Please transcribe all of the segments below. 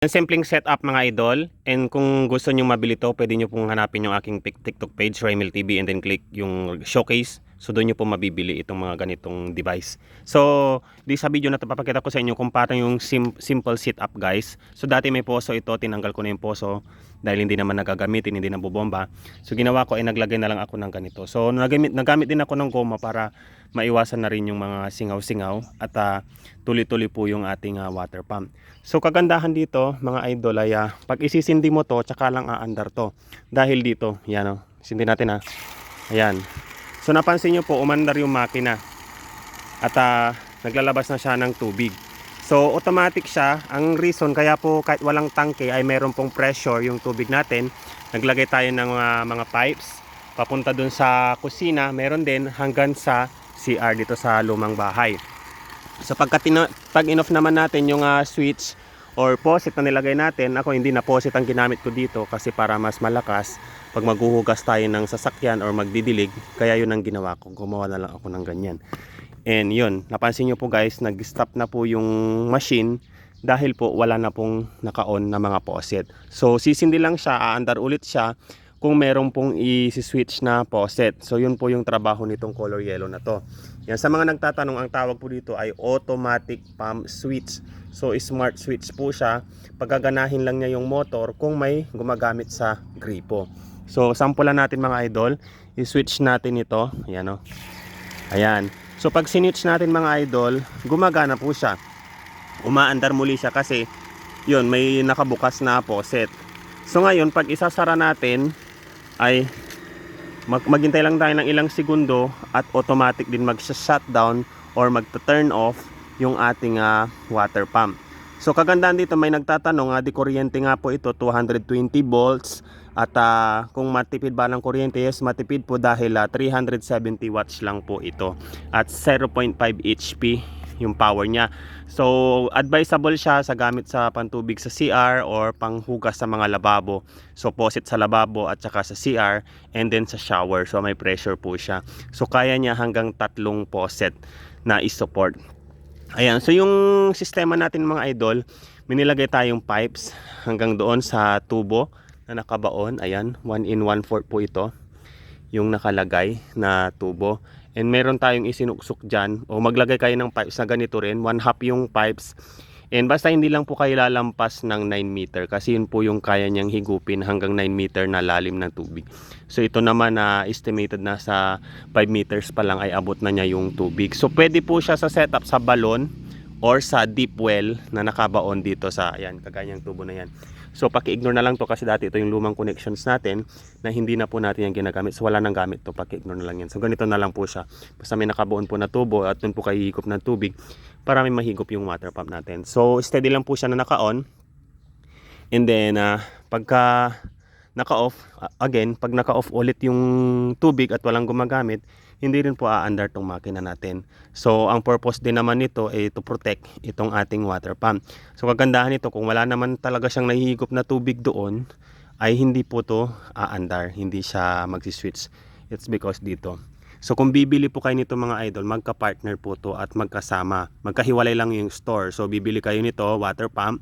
Ang simpleng setup mga idol, and kung gusto nyo mabili to, pwede nyo pong hanapin yung aking TikTok page, Raimel TV, and then click yung showcase. So doon nyo po mabibili itong mga ganitong device. So di sa video na to, papakita ko sa inyo kung paano yung simple setup guys. So dati may poso ito, tinanggal ko na yung poso dahil hindi naman nagagamitin, hindi na bubomba. So ginawa ko ay naglagay na lang ako ng ganito. So nagamit din ako ng goma para maiwasan na rin yung mga singaw-singaw at tuloy-tuloy po yung ating water pump. So kagandahan dito mga idol ay pag isisindi mo to, tsaka lang aandar to. Dahil dito, yan o, sindi natin ayan. So napansin nyo po, umandar yung makina at naglalabas na siya ng tubig. So automatic siya. Ang reason kaya po kahit walang tangke ay meron pong pressure yung tubig natin. Naglagay tayo ng mga pipes papunta dun sa kusina. Meron din hanggang sa CR dito sa lumang bahay. So pag in-off naman natin yung switch or faucet na nilagay natin, ako hindi na faucet ang ginamit ko dito kasi para mas malakas pag maghuhugas tayo ng sasakyan or magdidilig, kaya yun ang ginawa ko. Gumawa na lang ako ng ganyan. And yun, napansin nyo po guys, nag-stop na po yung machine dahil po wala na pong naka-on na mga faucet. So sisindi lang siya, aandar ulit siya kung merong pong i-switch na faucet. So yun po yung trabaho nitong color yellow na to. Yan, sa mga nagtatanong, ang tawag po dito ay automatic pump switch. So smart switch po siya. Pagaganahin lang niya yung motor kung may gumagamit sa gripo. So sampulan natin mga idol, i-switch natin ito. Ayan o. Ayan. So pag sinitch natin mga idol, gumagana po siya. Umaandar muli siya kasi yun, may nakabukas na faucet. So ngayon, pag isasara natin ay maghintay lang tayo ng ilang segundo at automatic din mag-shutdown or mag-turn off yung ating water pump. So kagandahan dito, may nagtatanong, di kuryente nga po ito, 220 volts at kung matipid ba ng kuryente? Yes, matipid po dahil 370 watts lang po ito at 0.5 HP yung power niya. So advisable siya sa gamit sa pantubig sa CR or panghugas sa mga lababo. So faucet sa lababo at saka sa CR and then sa shower. So may pressure po siya. So kaya niya hanggang 3 faucet na i-support. Ayan, so yung sistema natin mga idol, minilagay tayong pipes hanggang doon sa tubo na nakabaon. Ayan, 1/4 po ito yung nakalagay na tubo. And meron tayong isinuksok dyan, o maglagay kayo ng pipes na ganito rin, 1/2 yung pipes. And basta hindi lang po kayo lalampas ng 9 meter kasi yun po yung kaya niyang higupin hanggang 9 meter na lalim ng tubig. So ito naman na estimated na sa 5 meters pa lang ay abot na niya yung tubig. So pwede po siya sa setup sa balon or sa deep well na nakabaon dito sa ayan, kaganyang tubo na yan. So paki-ignore na lang to kasi dati ito yung lumang connections natin na hindi na po natin yung ginagamit. So wala nang gamit to, paki-ignore na lang yan. So ganito na lang po siya. Basta may nakabuon po na tubo at dun po kayo hihigop ng tubig para may mahigop yung water pump natin. So steady lang po siya na naka-on. And then pagka naka-off, again, pag naka-off ulit yung tubig at walang gumagamit, hindi rin po aandar tong makina natin. So ang purpose din naman nito ay to protect itong ating water pump. So kagandahan nito, kung wala naman talaga siyang nahihigop na tubig doon, ay hindi po to aandar, hindi siya magsi-switch. It's because dito. So kung bibili po kayo nito mga idol, magka-partner po to at magkasama. Magkahiwalay lang yung store. So bibili kayo nito, water pump.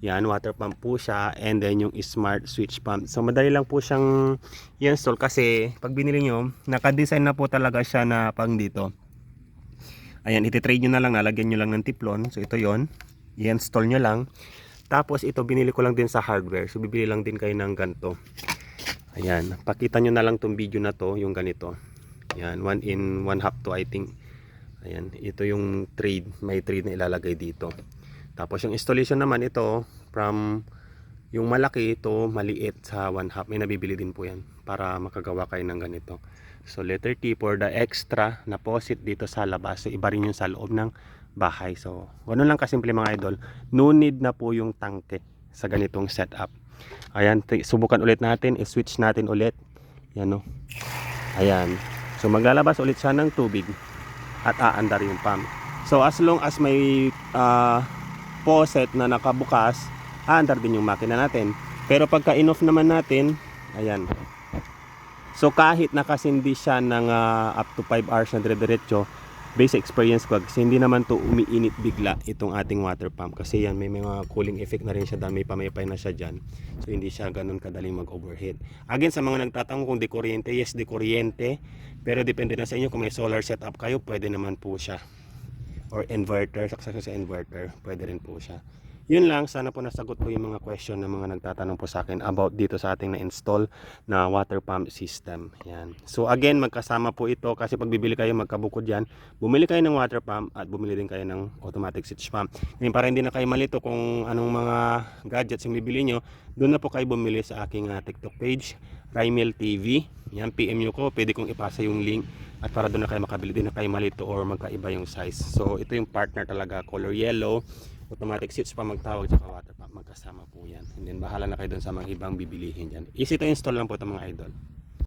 Yan, water pump po siya, and then yung smart switch pump. So madali lang po siyang i-install kasi pag binili nyo, naka-design na po talaga siya na pang dito. Ayan, iti-trade nyo na lang, nalagyan nyo lang ng tiplon. So ito yon, i-install nyo lang. Tapos ito binili ko lang din sa hardware. So bibili lang din kayo ng ganito. Ayan, pakita nyo na lang tong video na to, yung ganito. Ayan, 1/2 to I think. Ayan, ito yung trade, may trade na ilalagay dito. Tapos yung installation naman ito, from yung malaki ito, maliit sa 1/2. May nabibili din po yan para makagawa kayo ng ganito. So letter T for the extra na faucet dito sa labas. So iba rin yung sa loob ng bahay. So ganoon lang kasimple mga idol. No need na po yung tangke sa ganitong setup. Ayan, subukan ulit natin. I-switch natin ulit. Yan o. Ayan. So maglalabas ulit siya ng tubig at aandar yung pump. So as long as may faucet na nakabukas, aandar din yung makina natin. Pero pagka in-off naman natin, ayan. So kahit nakasindi siya ng up to 5 hours na dire-diretso, based sa experience ko kasi hindi naman to umiinit bigla itong ating water pump kasi yan may mga cooling effect na rin siya dahil may pamaypay na siya dyan, so hindi siya ganun kadaling mag overheat. Again, sa mga nagtatanong kung di kuryente, yes di kuryente, pero depende na sa inyo kung may solar setup kayo, pwede naman po siya, or inverter, saksak sa inverter, pwede rin po siya. Yun lang, sana po nasagot ko yung mga question ng mga nagtatanong po sa akin about dito sa ating na-install na water pump system. Yan. So again, magkasama po ito kasi pag bibili kayo magkabukod yan, bumili kayo ng water pump at bumili din kayo ng automatic switch pump. Ngayon, para hindi na kayo malito kung anong mga gadgets yung bibili nyo, doon na po kayo bumili sa aking TikTok page, Raimel TV. Yan, PM nyo ko, pwede kong ipasa yung link at para doon na kayo makabili, din na kayo malito or magkaiba yung size. So ito yung partner talaga, color yellow, automatic switch pa magtawag, tsaka water pump, magkasama po yan. And then bahala na kayo dun sa mga ibang bibilihin dyan. Easy to install lang po ito mga idol.